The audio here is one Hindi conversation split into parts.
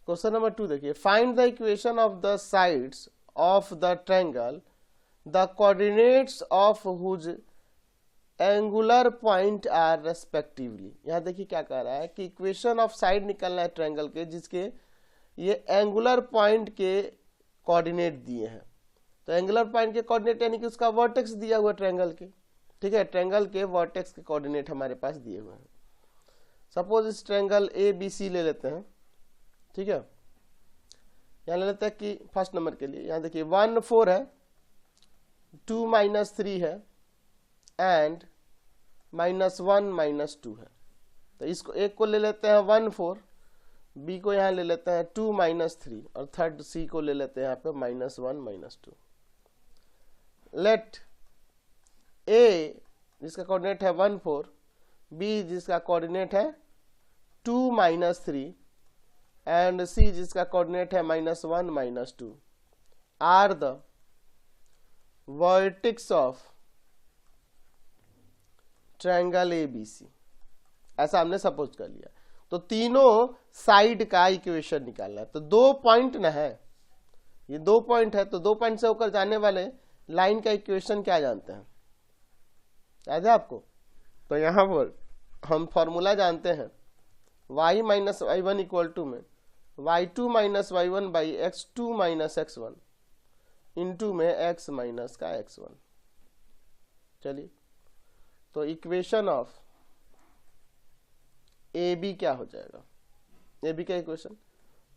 क्वेश्चन नंबर 2 देखिए, find the equation of the sides of the triangle the coordinates of whose angular point are respectively. यहां देखिए क्या कह रहा है कि इक्वेशन ऑफ साइड निकलना है ट्रायंगल के जिसके ये एंगुलर पॉइंट के कोऑर्डिनेट दिए हैं। तो एंगुलर पॉइंट के कोऑर्डिनेट यानी कि उसका वर्टेक्स दिया हुआ ट्रायंगल के, ठीक है, ट्रायंगल के वर्टेक्स के कोऑर्डिनेट हमारे पास दिए हुए हैं। सपोज इस ट्रायंगल ए बी सी ले लेते हैं, ठीक है, यहाँ ले लेते हैं कि फर्स्ट नंबर के लिए यहाँ देखिए 1 4 है, 2 -3 है एंड -1 -2 है। तो इसको एक को ले लेते हैं 1 4, बी को यहाँ ले लेते हैं 2 -3 और थर्ड सी को ले लेते हैं यहाँ पे -1 -2। लेट ए जिसका कोऑर्डिनेट है 1 4, बी जिसका कोऑर्डिनेट है 2 -3 एंड सी जिसका कोऑर्डिनेट है -1 -2 are the vertex of triangle ABC। ऐसा हमने सपोज कर लिया। तो तीनों साइड का इक्वेशन निकालना है। तो 2 पॉइंट ना है, ये 2 पॉइंट है, तो 2 पॉइंट से होकर जाने वाले लाइन का इक्वेशन क्या जानते हैं, याद है आपको? तो यहां पर हम फॉर्मूला जानते हैं y - y1 इक्वल टू में y2 - y1 by x2 - x1 into में x माइनस का x1। चलिए, तो इक्वेशन ऑफ ए बी क्या हो जाएगा? ए बी का इक्वेशन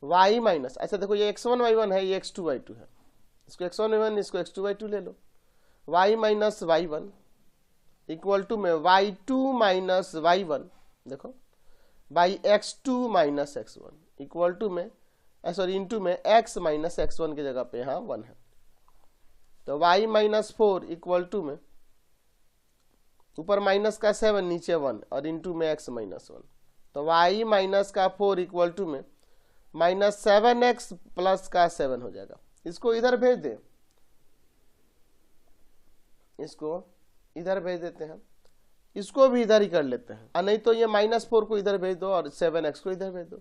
y माइनस, अच्छा देखो ये x1 y1 है, ये x2 y2 है, इसको x1 y1 इसको x2 y2 ले लो। y minus y1 equal to में y2 माइनस y1 देखो by x2 minus x1 equal to में सॉरी इंटू में x माइनस x1 की जगह पे यहाँ 1 है। तो y माइनस 4 इक्वल टू में ऊपर माइनस का 7 नीचे 1 और इंटू में x माइनस 1। तो y माइनस का 4 इक्वल टू में -7x प्लस का 7 हो जाएगा। इसको इधर भेज दे, इसको इधर भेज देते हैं, इसको भी इधर ही कर लेते हैं, और नहीं तो ये -4 को इधर भेज दो और 7x को इधर भेज दो।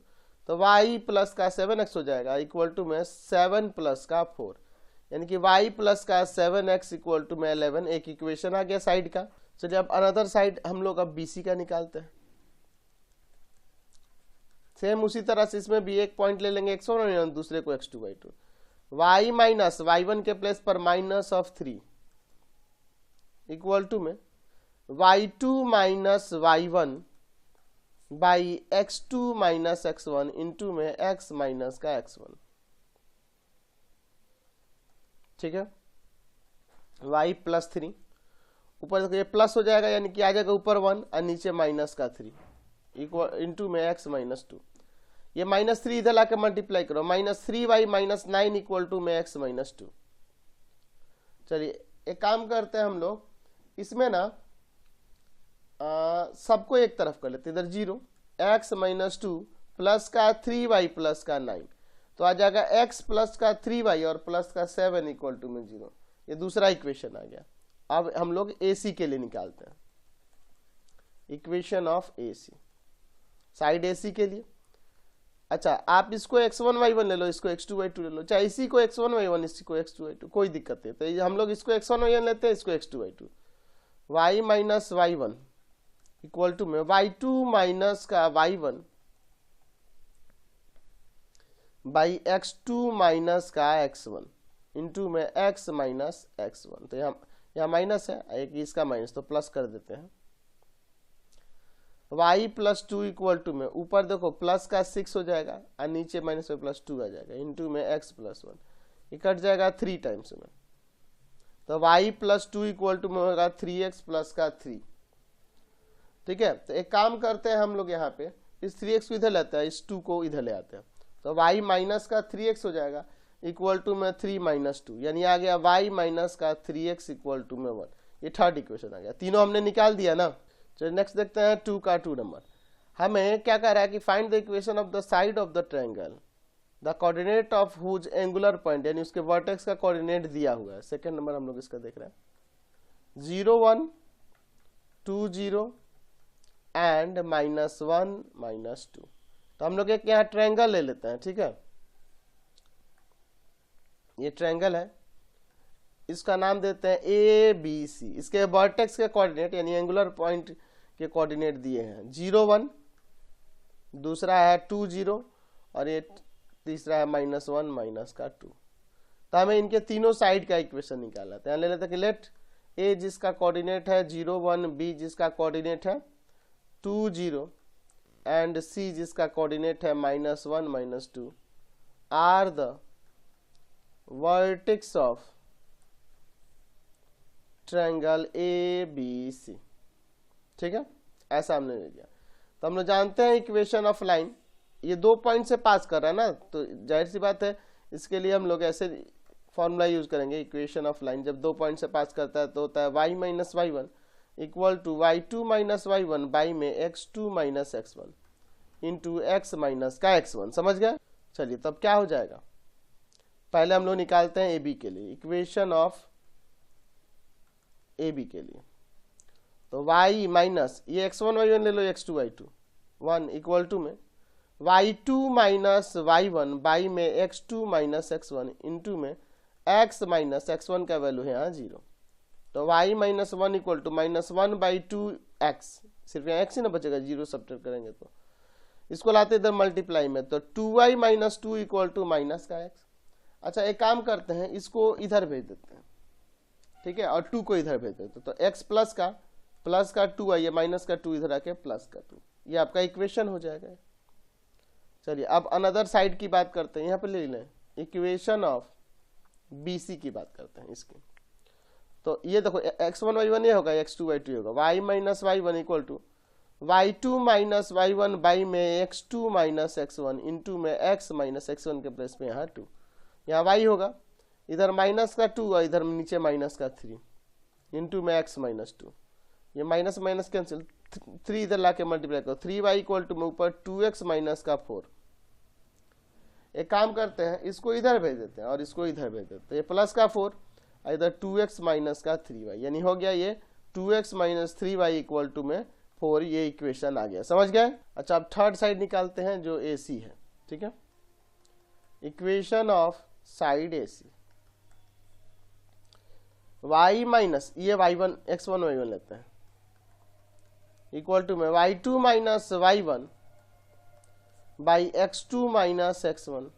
तो y प्लस का 7x हो जाएगा इक्वल टू में 7 प्लस का 4, यानी कि y प्लस का 7x इक्वल टू में 11। एक इक्वेशन आ गया साइड का। चलिए अब अनदर साइड हम लोग अब BC का निकालते हैं। सेम उसी तरह से इसमें भी एक पॉइंट ले लेंगे x1 और दूसरे को x2 y2। y minus y1 के प्लेस पर -3 इक्वल टू में y2 minus y1 by x2 minus x1 into में x माइनस का x1, ठीक है। y प्लस 3 ऊपर देखो ये प्लस हो जाएगा, यानी कि आ जाएगा ऊपर 1 और नीचे माइनस का 3 इक्वल इंटू में x माइनस 2। ये -3 इधर लाके मल्टीप्लाई करो, -3y माइनस 9 इक्वल टू में x माइनस 2। चलिए एक काम करते हैं हम लोग, इसमें ना सबको एक तरफ कर लेते, इधर 0 x माइनस 2 प्लस का 3y प्लस का 9, तो आ जाएगा x प्लस का 3y और प्लस का 7 इक्वल टू में 0। ये दूसरा इक्वेशन आ गया। अब हम लोग AC के लिए निकालते हैं, equation of AC side AC के लिए। अच्छा आप इसको x1 y1 ले लो, इसको x2 y2 ले लो, चाहे इसी को x1 y1 इसी को x2 y2, कोई दिक्कत नहीं। तो हम लोग इसको x1 y1 लेते हैं, इसको x2 y2। y minus y1 equal to में y2 माइनस का y1 बाई x2 माइनस का x1 इंटू में x माइनस x1। तो यहाँ माइनस है, एक इसका माइनस, तो प्लस कर देते हैं। y प्लस 2 इक्वल टू में ऊपर देखो प्लस का 6 हो जाएगा और नीचे माइनस में प्लस 2 आ जाएगा इंटू में x प्लस 1, ये कट जाएगा 3 टाइम्स में। तो y प्लस 2 इक्वल टू में होगा 3x प्लस का 3, ठीक है। तो एक काम करते हैं हम लोग, यहाँ पे इस 3x को इधर लेते हैं, इस 2 को इधर ले आते हैं। तो y माइनस का 3x हो जाएगा इक्वल टू में 3 माइनस 2, यानी आ गया y माइनस का 3x इक्वल टू में 1। ये थर्ड इक्वेशन आ गया। तीनों हमने निकाल दिया ना। चलिए नेक्स्ट देखते हैं 2 का 2 नंबर। हमें क्या कह रहा है कि find the equation of the side of the triangle the coordinate of whose angular point, यानी उसके वर्टेक्स का कोऑर्डिनेट दिया हुआ है। सेकंड नंबर हम लोग इसका देख रहे हैं 0 1 2 0 एंड -1 -2 तो हम लोग एक यहाँ ट्रायंगल ले लेते हैं, ठीक है, ये ट्रायंगल है, इसका नाम देते हैं ए बी सी। इसके वर्टेक्स के कोऑर्डिनेट यानी एंगुलर पॉइंट के कोऑर्डिनेट दिए हैं 0 1, दूसरा है 2 0 और ये तीसरा है -1 -2। तो हमें इनके तीनों साइड का इक्वेशन निकालना है। ले लेते हैं कि लेट ए जिसका कोऑर्डिनेट है 0 1, बी जिसका कोऑर्डिनेट है 2 0 एंड सी जिसका कोऑर्डिनेट है -1 -2 are the vertex of triangle A B C. ठीक है, ऐसा हमने ले लिया। तो हम लोग जानते हैं इक्वेशन ऑफ लाइन, ये 2 पॉइंट से पास कर रहा है ना, तो जाहिर सी बात है इसके लिए हम लोग ऐसे फॉर्मूला यूज करेंगे। इक्वेशन ऑफ लाइन जब 2 पॉइंट से पास करता है तो होता है y - y1 equal to y2 - y1 by में x2 - x1 into x minus का x1। समझ गए? चलिए तब क्या हो जाएगा, पहले हम लोग निकालते हैं ए बी के लिए, इक्वेशन ऑफ ए बी के लिए। तो y माइनस ये x1 y1 ले लो, x2 y2 1 इक्वल टू में y2 माइनस y1 बाई में x2 माइनस x1 इंटू में x माइनस x1 का वैल्यू है यहाँ 0। तो y minus 1 equal to -1/2x, सिर्फ यहाँ x ही ना बचेगा, 0 सब्ट्रैक्ट करेंगे तो इसको लाते इधर मल्टीप्लाई में, तो 2y - 2 इक्वल टू माइनस का x। अच्छा एक काम करते हैं, इसको इधर भेज देते हैं, ठीक है, और 2 को इधर भेज देते हैं, तो x प्लस का 2 है, माइनस का 2 इधर आके प्लस का 2, ये आपका इक्वेशन हो जाएगा। चलिए अब अनदर साइड की बात करते हैं, यहाँ पे ले लें इक्वेशन ऑफ BC की बात करते हैं इसकी। तो ये देखो x1 y1 ये होगा, x2 y2 होगा, y minus y1 equal to y2 minus y1 by में x2 माइनस x1 इंटू में x माइनस x1 के प्लेस में यहाँ 2, यहाँ y होगा, इधर माइनस का 2 और इधर नीचे माइनस का 3 इंटू में x माइनस 2, ये माइनस माइनस कैंसिल, 3 इधर लाके मल्टीप्लाई करो, 3y इक्वल टू में ऊपर 2x माइनस का 4। एक काम करते हैं, इसको इधर भेज देते हैं और इसको इधर भेज देते हैं, ये प्लस का 4 इधर 2x माइनस का 3y, यानी हो गया ये 2x minus 3y equal to में 4, ये इक्वेशन आ गया। समझ गए? अच्छा अब थर्ड साइड निकालते हैं जो AC है, ठीक है, equation of side AC, y minus ये y1 x1 y1 लेते हैं इक्वल टू में y2 minus y1 by x2 minus x1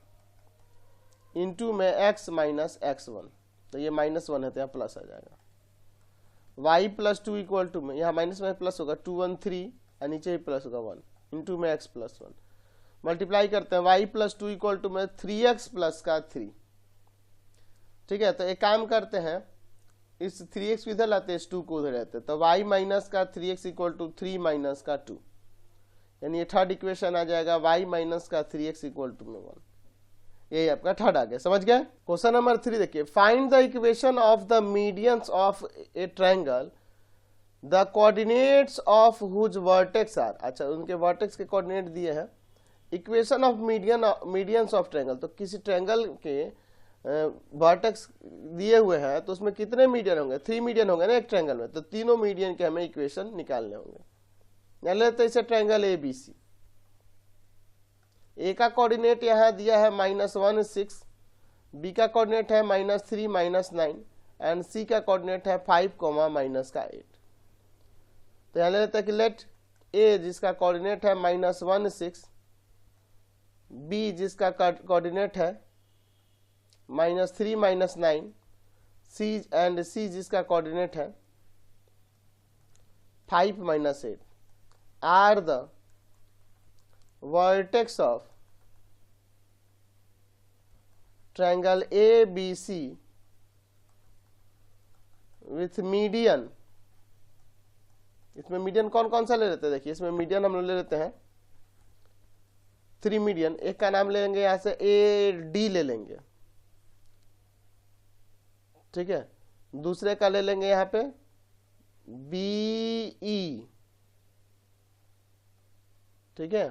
into में x माइनस x1, तो ये -1 है तो यहाँ प्लस आ जाएगा, y प्लस 2 इक्वल टू में यहाँ माइनस में प्लस होगा 2 1 3 और नीचे भी प्लस होगा 1 इंटू में x प्लस 1, मल्टीप्लाई करते हैं y प्लस 2 इक्वल टू में 3x प्लस का 3। ठीक है, तो एक काम करते हैं, इस 3x इधर लाते हैं, इस 2 को उधर लाते हैं, तो y माइनस का 3x इक्वल टू 3 माइनस का 2, यानी ये थर्ड इक्वेशन आ जाएगा y माइनस का 3x इक्वल टू में 1। यही आपका थर्ड आ गया। समझ गए? क्वेश्चन नंबर 3 देखिए, find the equation of the medians of a triangle the coordinates of whose vertex are. अच्छा उनके वर्टेक्स के कोऑर्डिनेट दिए हैं, equation of medians of triangle, तो किसी ट्रायंगल के वर्टेक्स दिए हुए हैं तो उसमें कितने मीडियन होंगे, 3 मीडियन होंगे ना एक ट्रायंगल में, तो तीनों मीडियन के हमें इक्वेशन निकालने होंगे। यहाँ लेते इसे ट्रायंगल ABC, ए का कोऑर्डिनेट यहाँ दिया है -1 6, बी का कोऑर्डिनेट है -3 -9 एंड सी का कोऑर्डिनेट है 5 -8। तो यहाँ ले लेते हैं कि लेट ए जिसका कोऑर्डिनेट है -1 6, बी जिसका कोऑर्डिनेट है -3 -9, सी जिसका कोऑर्डिनेट है 5 -8 are the vertex of triangle ABC with median। इसमें मीडियन कौन कौन सा ले लेते हैं, देखिए इसमें मीडियन हम लोग ले लेते हैं 3 मीडियन, एक का नाम ले लेंगे यहाँ से AD ले लेंगे, ठीक है, दूसरे का ले लेंगे यहाँ पे BE, ठीक है,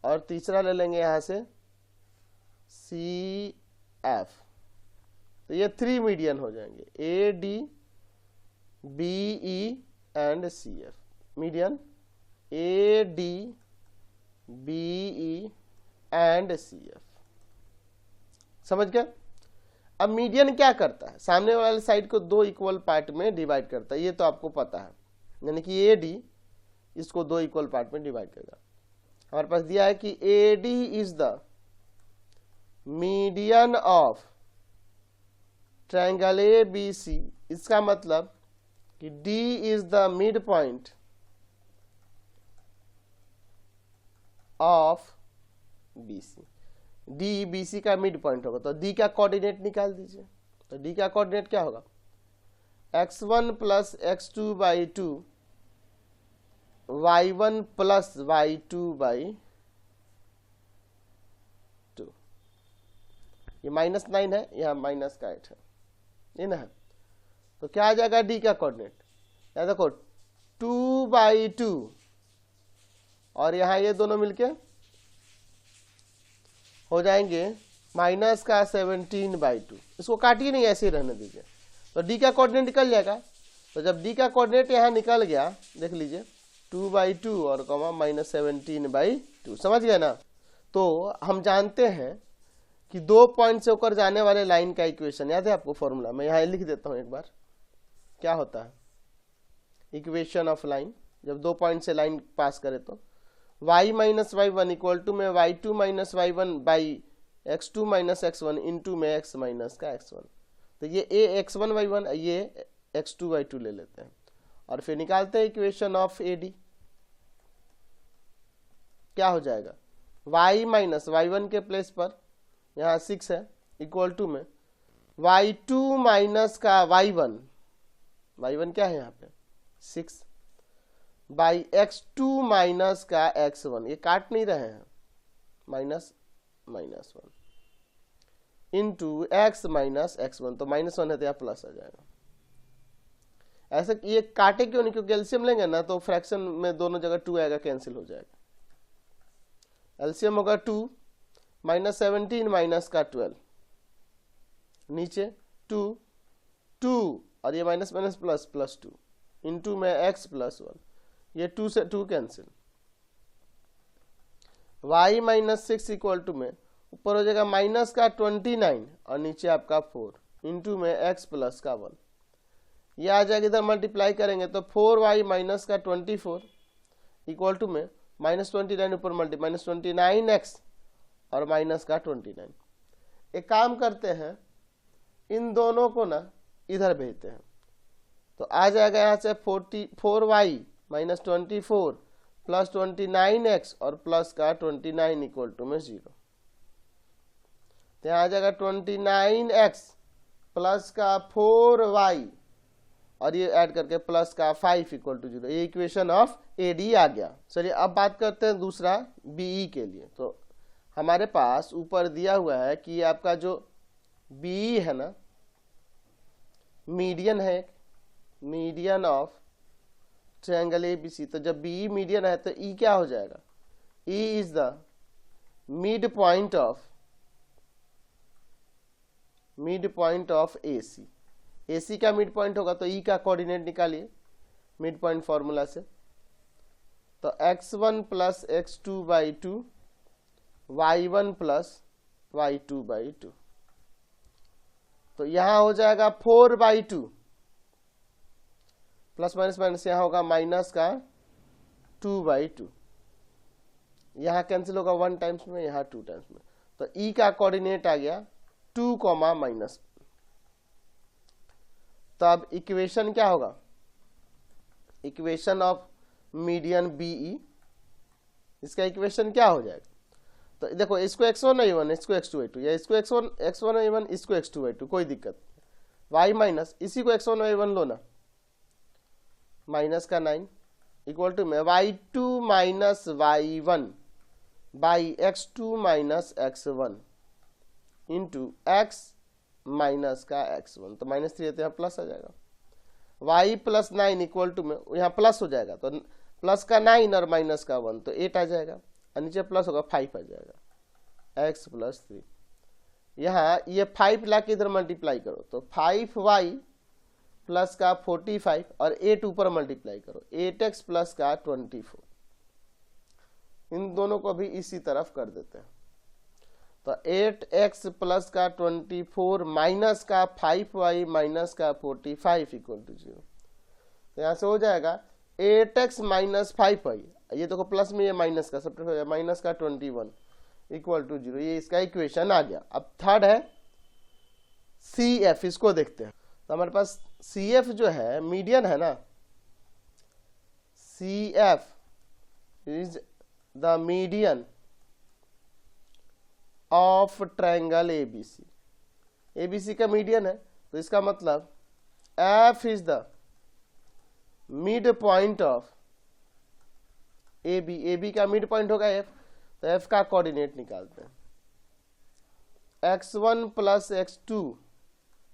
और तीसरा ले लेंगे यहां से CF। तो ये 3 मीडियन हो जाएंगे, AD BE and CF। Median AD BE and CF। समझ गए? अब मीडियन क्या करता है, सामने वाले साइड को दो इक्वल पार्ट में डिवाइड करता है, ये तो आपको पता है, यानी कि AD इसको दो इक्वल पार्ट में डिवाइड करेगा। हमारे पास दिया है कि AD is the median of triangle ABC, इसका मतलब कि D is the mid point of BC। D BC का मिड पॉइंट होगा, तो D का कोऑर्डिनेट निकाल दीजिए। तो D का कोऑर्डिनेट क्या होगा, x1 plus x2 by 2 y1 plus y2 by 2। ये -9 है, यहाँ -8 है, ये ना है। तो क्या आ जाएगा D का कोऑर्डिनेट, यहाँ देखो 2/2 और यहाँ ये दोनों मिलके हो जाएंगे -17/2। इसको काटिए नहीं, ऐसे ही रहने दीजिए। तो D का कोऑर्डिनेट निकल जाएगा। तो जब D का कोऑर्डिनेट यहाँ निकल गया, देख लीजिए 2/2 और -17/2, समझ गए ना। तो हम जानते हैं कि 2 पॉइंट से होकर जाने वाले लाइन का इक्वेशन याद है आपको, फॉर्मूला मैं यहाँ लिख देता हूँ एक बार। क्या होता है इक्वेशन ऑफ लाइन, जब 2 पॉइंट से लाइन पास करे तो y minus y1 equal to में y2 minus y1 by x2 minus x1 into में x माइनस का x1। तो ये a x1 y1, ये x2 y2 ले लेते हैं और फिर निकालते हैं इक्वेशन ऑफ AD। क्या हो जाएगा, y माइनस y1 के प्लेस पर यहाँ 6 है इक्वल टू में y2 माइनस का y1 क्या है यहाँ पे 6 बाई x2 माइनस का x1, ये काट नहीं रहे हैं, -1 इंटू x माइनस x1। तो -1 है तो यहाँ प्लस आ जाएगा। ऐसे ये काटे क्यों नहीं, क्योंकि एलसीएम लेंगे ना तो फ्रैक्शन में दोनों जगह 2 आएगा, कैंसिल हो जाएगा। एलसीएम होगा 2 -17 माइनस का 12, नीचे 2 और ये माइनस माइनस प्लस +2 इंटू में x + 1, ये 2 से 2 cancel. y minus 6 equal to में ऊपर हो जाएगा माइनस का 29 और नीचे आपका 4 इंटू में x प्लस का 1। ये आ जाएगा, इधर मल्टीप्लाई करेंगे तो 4y माइनस का 24 इक्वल टू में -29 ऊपर -29x और माइनस का 29। एक काम करते हैं, इन दोनों को ना इधर भेजते हैं, तो आ जाएगा यहाँ से 4y माइनस 24 प्लस 29x और प्लस का 29 इक्वल टू में 0। तो यहाँ आ जाएगा 29x प्लस का 4y और ये ऐड करके प्लस का 5 इक्वल टू 0। ये इक्वेशन ऑफ AD आ गया। चलिए अब बात करते हैं दूसरा BE के लिए। तो हमारे पास ऊपर दिया हुआ है कि आपका जो BE है ना, मीडियन है, मीडियन ऑफ ट्रायंगल ABC। तो जब BE मीडियन है तो E क्या हो जाएगा, E is the mid point of AC। AC का मिड पॉइंट होगा तो E का कोऑर्डिनेट निकालिए मिड पॉइंट फॉर्मूला से। तो x1 plus x2 by 2 y1 plus y2 by 2। तो यहां हो जाएगा 4/2 प्लस माइनस माइनस, यहाँ होगा माइनस का 2/2, यहाँ कैंसिल होगा 1 टाइम्स में, यहाँ 2 टाइम्स में। तो E का कोऑर्डिनेट आ गया 2, -। तो अब इक्वेशन क्या होगा, इक्वेशन ऑफ मीडियन BE, इसका इक्वेशन क्या हो जाएगा। तो देखो इसको x1 y1, इसको x2 y2, या इसको x1 y1, इसको x2 y2, कोई दिक्कत नहीं। y माइनस इसी को x1 y1 लो ना, माइनस का 9 इक्वल टू में y2 minus y1 by x2 minus x1 into x minus का x1। तो -3 तो यहाँ प्लस आ जाएगा। y प्लस 9 इक्वल टू में यहाँ प्लस हो जाएगा, तो प्लस का 9 और माइनस का 1 तो 8 आ जाएगा, और नीचे प्लस होगा 5 आ जाएगा, x + 3। यहाँ ये 5 ला के इधर मल्टीप्लाई करो तो 5y प्लस का 45 और 8 ऊपर मल्टीप्लाई करो 8x प्लस का 24। इन दोनों को भी इसी तरफ कर देते हैं। तो 8x प्लस का 24 माइनस का 5y माइनस का 45 इक्वल टू 0। तो यहाँ से हो जाएगा 8x माइनस 5y, ये देखो प्लस में ये माइनस का सब माइनस का 21 इक्वल टू 0। ये इसका इक्वेशन आ गया। अब थर्ड है CF, इसको देखते हैं। तो हमारे पास CF जो है मीडियन है ना, CF is the median of triangle ABC। ABC का मीडियन है, तो इसका मतलब F is the mid point of AB। AB का मिड पॉइंट होगा F, तो F का कोऑर्डिनेट निकालते हैं। x1 plus x2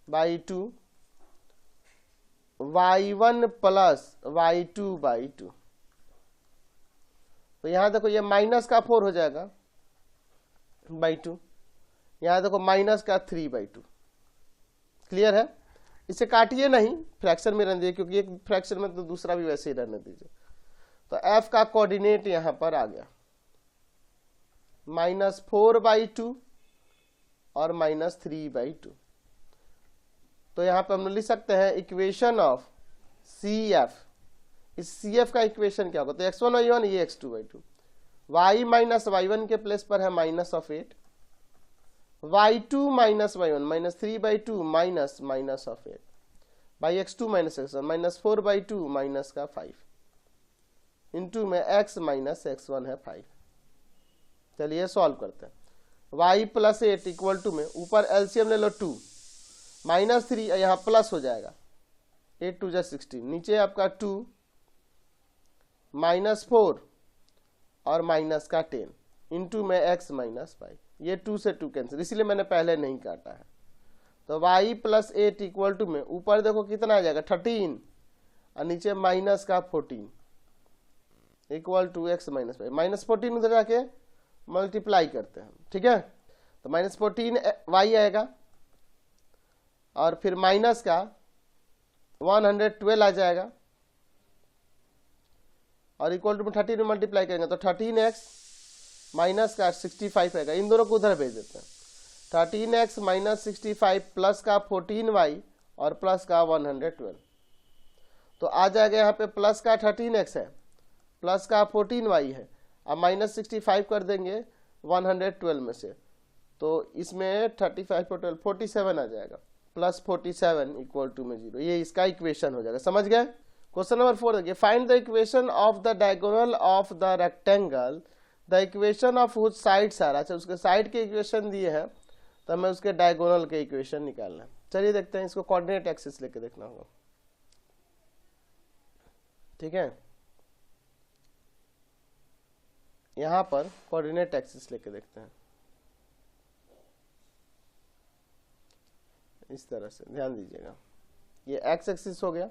by 2, y1 plus y2 by 2। तो यहां देखो ये माइनस का 4 हो जाएगा बाई 2, यहां देखो माइनस का 3 बाई 2। क्लियर है? इसे काटिए नहीं, फ्रैक्शन में रहने दीजिए, क्योंकि एक फ्रैक्शन में तो दूसरा भी वैसे ही रहने दीजिए। तो f का कोऑर्डिनेट यहां पर आ गया -4/2 और -3/2। तो यहां पे हम लिख सकते हैं इक्वेशन ऑफ CF। इस CF का इक्वेशन क्या होगा? तो x1y1 ये x2y2, y माइनस y1 के प्लेस पर है -8, y2 minus y1 -3/2 minus -8 by x2 minus x1 -4/2 minus का 5 इंटू में x माइनस x1 है 5। चलिए सॉल्व करते हैं। y प्लस 8 इक्वल टू में ऊपर एलसीएम ले लो 2 -3, यहाँ प्लस हो जाएगा 8 2 16, नीचे आपका 2 -4 और माइनस का 10 इंटू में x माइनस 5। ये 2 से 2 कैंसिल, इसलिए मैंने पहले नहीं काटा है। तो y प्लस 8 इक्वल टू में ऊपर देखो कितना आ जाएगा 13 और नीचे माइनस का 14 इक्वल टू x माइनस 5। -14 उधर जाके मल्टीप्लाई करते हैं, ठीक है। तो -14 y आएगा और फिर माइनस का 112 आ जाएगा और इक्वल टू में 13 में मल्टीप्लाई करेंगे तो 13x माइनस का 65 आएगा। इन दोनों को उधर भेज देते हैं। 13x माइनस 65 प्लस का 14y और प्लस का 112। तो आ जाएगा यहाँ पे प्लस का 13x है, प्लस का 14y है, अब माइनस 65 कर देंगे 112 में से, तो इसमें 35 पर 12 47 आ जाएगा, प्लस 47 इक्वल टू में 0। ये इसका इक्वेशन हो जाएगा। समझ गए? क्वेश्चन नंबर 4 देखिए, find the equation of the diagonal of the rectangle the equation of which sides are. अच्छा, उसके साइड के इक्वेशन दिए हैं तो हमें उसके डायगोनल के इक्वेशन निकालना है। चलिए देखते हैं, इसको कोऑर्डिनेट एक्सिस लेके देखना होगा, ठीक है। यहां पर कोऑर्डिनेट एक्सिस लेके देखते हैं, इस तरह से ध्यान दीजिएगा। ये एक्स एक्सिस हो गया,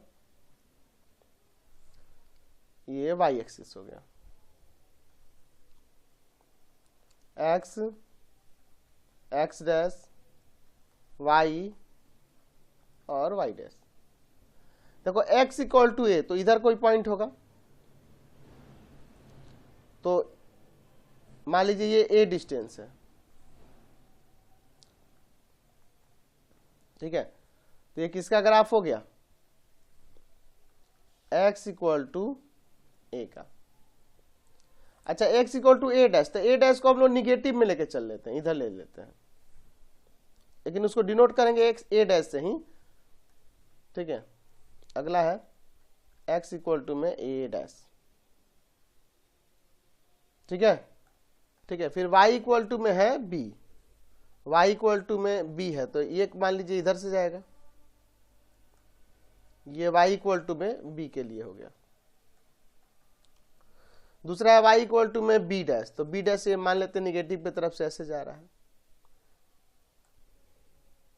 ये वाई एक्सिस हो गया। एक्स एक्स डैश वाई और वाई डैश। देखो x इक्वल टू ए, तो इधर कोई पॉइंट होगा, तो मान लीजिए ये a डिस्टेंस है, ठीक है। तो ये किसका ग्राफ हो गया? x इक्वल टू ए का। अच्छा, x equal to A dash, तो ए डैश को हम लोग निगेटिव में लेके चल लेते हैं, इधर ले लेते हैं, लेकिन उसको डिनोट करेंगे x ए डैश से ही, ठीक है। अगला है x इक्वल टू में ए डैश, ठीक है, ठीक है। फिर y इक्वल टू में है b, y इक्वल टू में b है, तो ये मान लीजिए इधर से जाएगा, ये y इक्वल टू में b के लिए हो गया। दूसरा है y इक्वल टू में b डैश, तो b डैश ये मान लेते हैं निगेटिव की तरफ से ऐसे जा रहा है,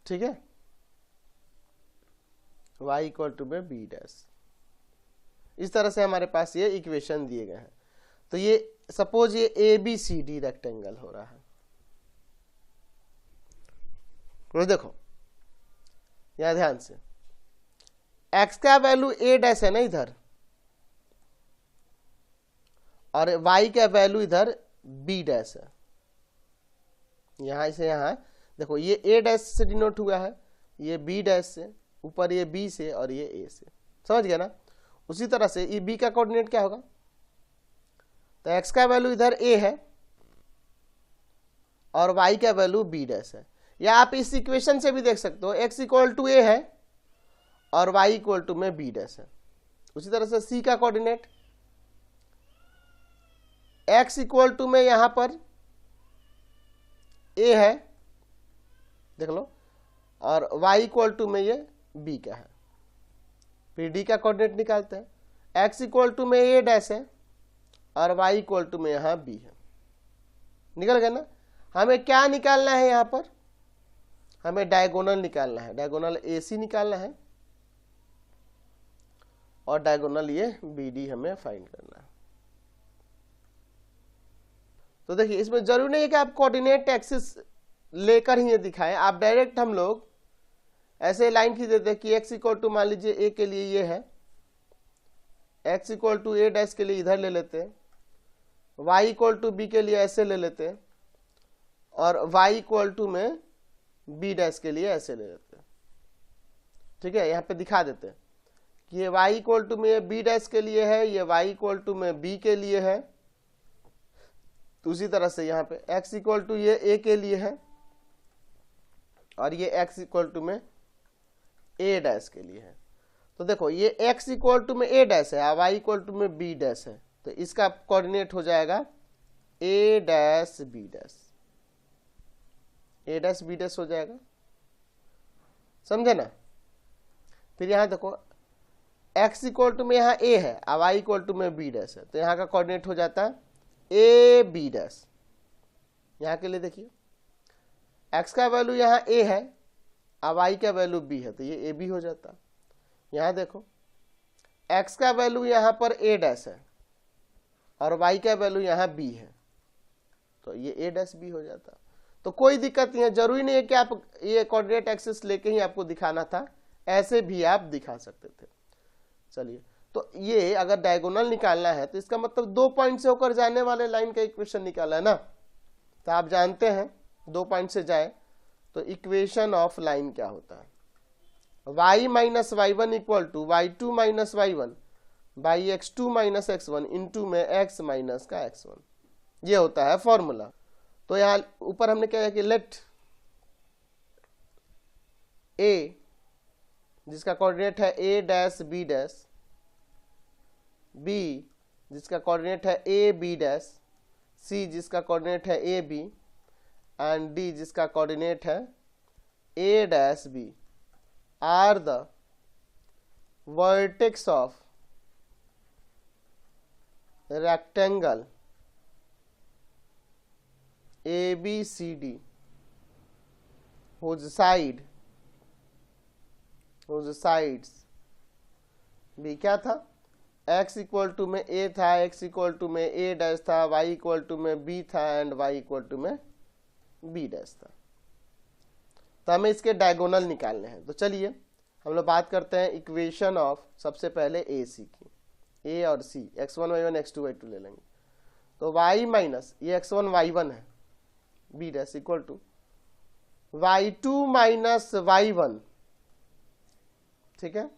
ठीक है। y इक्वल टू में b डैश, इस तरह से हमारे पास ये इक्वेशन दिए गए हैं। तो ये सपोज ये ABCD रेक्टेंगल हो रहा है, तो देखो यहां ध्यान से, x का वैल्यू a डैश है ना इधर, और y का वैल्यू इधर b डैश है, यहां से यहां देखो ये a डैश से डिनोट हुआ है, ये b डैश से, ऊपर ये b से और ये a से, समझ गया ना। उसी तरह से ये b का कोऑर्डिनेट क्या होगा, तो x का वैल्यू इधर a है और y का वैल्यू b डैश है, या आप इस इक्वेशन से भी देख सकते हो x इक्वल टू a है और y इक्वल टू में b डैश है। उसी तरह से c का कोऑर्डिनेट x इक्वल टू में यहां पर a है, देख लो, और y इक्वल टू में ये b का है। फिर d का कोऑर्डिनेट निकालते हैं, x इक्वल टू में a डैश है और y इक्वल टू में यहां b है। निकल गया ना। हमें क्या निकालना है, यहां पर हमें डायगोनल निकालना है, डायगोनल AC निकालना है और डायगोनल ये BD हमें फाइंड करना है। तो देखिए इसमें जरूरी नहीं है कि आप कोऑर्डिनेट एक्सिस लेकर ही ये दिखाएं, आप डायरेक्ट हम लोग ऐसे लाइन खींच देते हैं कि x इक्वल टू मान लीजिए a के लिए ये है, x equal to a dash के लिए इधर ले लेते हैं, y इक्वल टू b के लिए ऐसे ले लेते हैं और y इक्वल टू में b डैश के लिए ऐसे ले लेते हैं। ठीक है, यहाँ पे दिखा देते हैं कि ये y इक्वल टू में b डैश के लिए है, ये y इक्वल टू में b के लिए है। तो उसी तरह से यहाँ पे x इक्वल टू ये a के लिए है और ये x इक्वल टू में a डैश के लिए है। तो देखो ये x इक्वल टू में a डैश है और y इक्वल टू में b डैश है, तो इसका कोऑर्डिनेट हो जाएगा a dash b dash, a dash b dash हो जाएगा, समझे ना। फिर यहाँ देखो x इक्वल टू में यहाँ a है और y इक्वल टू में b डैश है, तो यहाँ का कोऑर्डिनेट हो जाता है a b डैश। यहाँ के लिए देखिए x का वैल्यू यहाँ a है और y का वैल्यू b है, तो ये a b हो जाता। यहाँ देखो x का वैल्यू यहाँ पर a डैश है और y का वैल्यू यहाँ b है, तो ये a डैश b हो जाता। तो कोई दिक्कत नहीं है, जरूरी नहीं है कि आप ये कोऑर्डिनेट एक्सिस लेके ही आपको दिखाना था, ऐसे भी आप दिखा सकते थे। चलिए, तो ये अगर डायगोनल निकालना है तो इसका मतलब 2 पॉइंट से होकर जाने वाले लाइन का इक्वेशन निकाला है ना। तो आप जानते हैं 2 पॉइंट से जाए तो इक्वेशन ऑफ लाइन क्या होता है, y minus y1 equal to y2 minus y1 by x2 minus x1 into में x माइनस का x1, ये होता है फॉर्मूला। तो यहाँ ऊपर हमने क्या है कि लेट a जिसका कोऑर्डिनेट है a dash b dash, b जिसका कोऑर्डिनेट है a b डैश, c जिसका कोऑर्डिनेट है a b एंड d जिसका कोऑर्डिनेट है a dash b are the vertex of rectangle ABCD whose sides b क्या था, x इक्वल टू में a था, x इक्वल टू में a डैश था, y इक्वल टू में b था एंड y इक्वल टू में b डैश था। तो हमें इसके डायगोनल निकालने हैं। तो चलिए हम लोग बात करते हैं इक्वेशन ऑफ सबसे पहले AC की, a और c, x1 y1 x2 y2 ले लेंगे। तो y माइनस ये x1 y1 है b dash equal to y2 minus y1, ठीक है।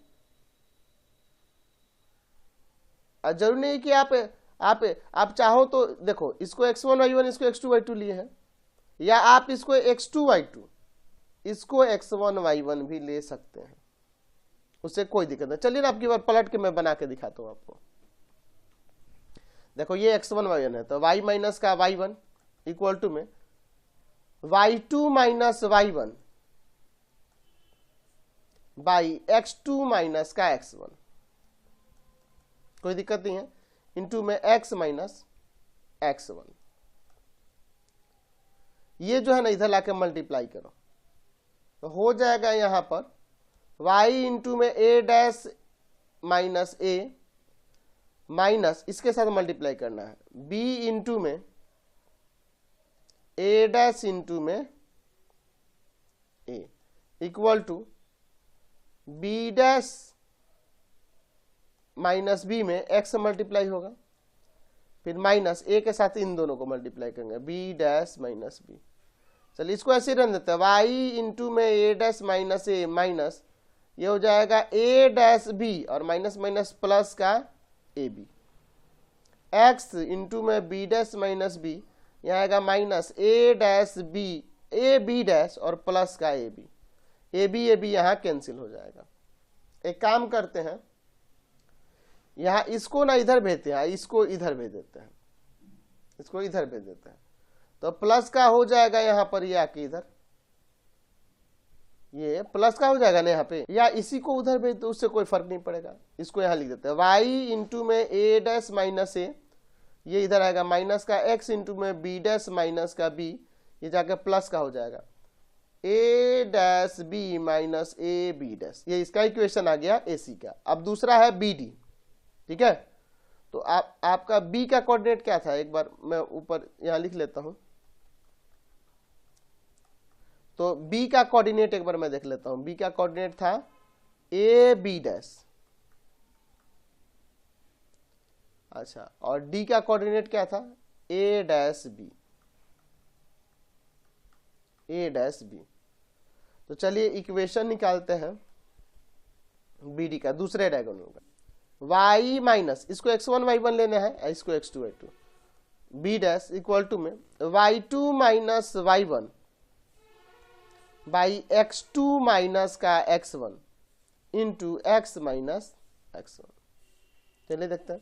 जरूरी नहीं कि आप चाहो तो देखो इसको x1 y1 इसको x2 y2 लिए हैं, या आप इसको x2 y2 इसको x1 y1 भी ले सकते हैं, उससे कोई दिक्कत नहीं। चलिए ना आपकी बार पलट के मैं बना के दिखाता हूं आपको। देखो ये x1 y1 है, तो y माइनस का y1 इक्वल टू में y2 minus y1 by x2 minus का x1, कोई दिक्कत नहीं है, इंटू में x माइनस x1। ये जो है ना इधर लाके मल्टीप्लाई करो तो हो जाएगा यहां पर y इंटू में a dash minus a minus इसके साथ मल्टीप्लाई करना है b इंटू में a डैश इंटू में a equal to b dash minus b में x मल्टीप्लाई होगा, फिर माइनस ए के साथ इन दोनों को मल्टीप्लाई करेंगे, बी डैश माइनस बी। चलिए इसको ऐसे रन देते हैं, वाई इंटू में A dash minus A minus, ये हो जाएगा ए डैश बी और माइनस माइनस प्लस का ए बी। एक्स इंटू में बी डैश माइनस बी, यहाँ आएगा minus A dash B A B dash और प्लस का ए बी यहाँ कैंसिल हो जाएगा। एक काम करते हैं, यहाँ इसको ना इधर भेजते हैं, इसको इधर भेज देते हैं, इसको इधर भेज देते हैं, तो प्लस का हो जाएगा यहाँ पर, ये आके इधर ये प्लस का हो जाएगा ना यहाँ पे, या इसी को उधर भेज दो, उससे कोई फर्क नहीं पड़ेगा। इसको यहाँ लिख देते हैं, वाई इंटू में ए डैश माइनस ए, ये इधर आएगा माइनस का एक्स इंटू में बी डैश माइनस का बी, ये जाके प्लस का हो जाएगा ए dash b minus a B dash. ये इसका इक्वेशन आ गया ए सी का। अब दूसरा है बी डी, ठीक है। तो आपका बी का कोऑर्डिनेट क्या था, एक बार मैं ऊपर यहां लिख लेता हूं। तो बी का कोऑर्डिनेट एक बार मैं देख लेता हूं, बी का कोऑर्डिनेट था ए बी डैश, अच्छा, और डी का कोऑर्डिनेट क्या था, ए डैश बी, ए डैश बी। तो चलिए इक्वेशन निकालते हैं बी डी का, दूसरे डायगोनल का। y माइनस, इसको x1 y1 लेना है, इसको x2 y2, B dash equal to में y2 minus y1 by x2 minus का x1 into x minus x1। चलिए देखते हैं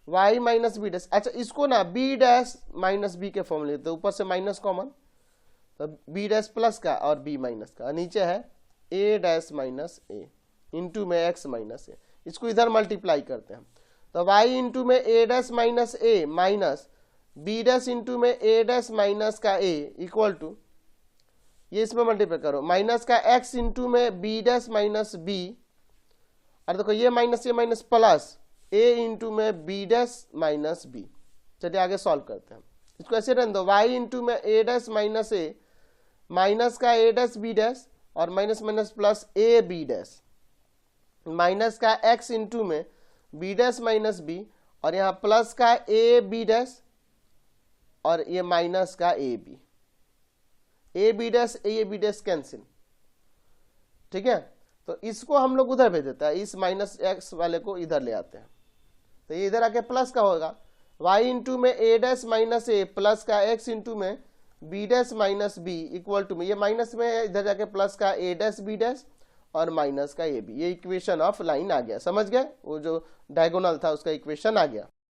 y माइनस बी डैश, अच्छा इसको ना b डैश माइनस बी के फॉर्म लेते, ऊपर से माइनस कॉमन, तो b डैश प्लस का और b माइनस का, नीचे है a dash minus a into में x माइनस a। इसको इधर मल्टीप्लाई करते हैं, तो y इंटू में a dash minus a minus b dash into में a डैश माइनस का a इक्वल टू, ये इसमें मल्टीप्लाई करो, माइनस का x इंटू में b डैश माइनस b, और देखो ये माइनस प्लस a इंटू में b डैश माइनस b। चलिए आगे सॉल्व करते हैं, इसको ऐसे रहने दो, y इंटू में a dash minus a minus का a डैश b डैश और minus minus plus a b dash, minus का x इंटू में b डैश माइनस b और यहाँ प्लस का a b डैश और ये माइनस का a b डैश कैंसिल, ठीक है। तो इसको हम लोग उधर भेज देते हैं, इस माइनस x वाले को इधर ले आते हैं, तो ये इधर आके प्लस का होगा, y इंटू में a dash minus a plus का x इंटू में b dash minus b equal to में, ये माइनस में इधर जाके प्लस का a डैश b डैश और माइनस का ए बी। ये इक्वेशन ऑफ लाइन आ गया, समझ गए, वो जो डायगोनल था उसका इक्वेशन आ गया।